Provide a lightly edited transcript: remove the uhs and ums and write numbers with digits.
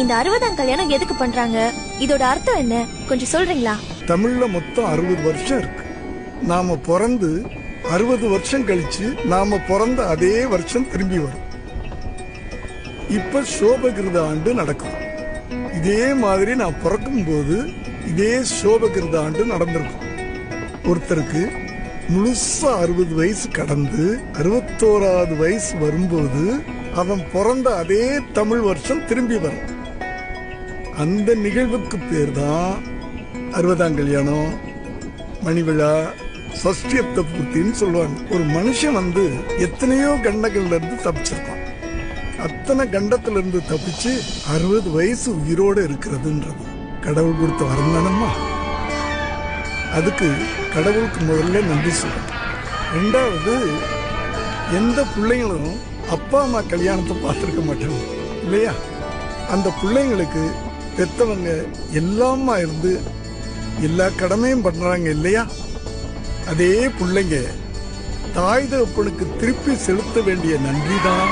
இந்த 60ஆம் கல்யாணம் எதுக்கு பண்றாங்க? இதோட அர்த்தம் என்ன? கொஞ்சம் சொல்றீங்களா? தமிழ்ல மொத்தம் 60 வருஷம் இருக்கு. நாம பிறந்து 60 வருஷம் கழிச்சு நாம பிறந்த அதே வருஷம் திரும்பி வரும். இப்ப சோபகிருத ஆண்டு நடக்கும். இதே மாதிரி நான் பிறக்கும் போது இதே சோபகிருத ஆண்டு நடந்திருக்கும். ஒருத்தருக்கு முழுசா 60 வயசு கடந்து 61வது வயசு வரும்போது அவன் பிறந்த அதே தமிழ் வருஷம் திரும்பி வரும். அந்த நிகழ்வுக்கு பேர் தான் 60ஆம் கல்யாணம், மணிவிழா, சஷ்டியப்த பூர்த்தின்னு சொல்லுவாங்க. ஒரு மனுஷன் எத்தனையோ கண்டங்கள்ல இருந்து தப்பிச்சிருப்பான். அத்தனை கண்டத்துல இருந்து தப்பிச்சு 60 வயசு உயிரோடு இருக்கிறதுன்றது கடவுள் கொடுத்த வரந்தானம்மா. அதுக்கு கடவுளுக்கு முதல்ல நன்றி சொல்லணும். ரெண்டாவது, எந்த பிள்ளைங்களும் அப்பா அம்மா கல்யாணத்தை பார்த்துருக்க மாட்டாங்க இல்லையா? அந்த பிள்ளைங்களுக்கு பெத்தவங்க எல்லாமா இருந்து எல்லா கடமையும் பண்றாங்க இல்லையா? அதே பிள்ளைங்க தாய் தகப்பனுக்கு திருப்பி செலுத்த வேண்டிய நன்றி தான்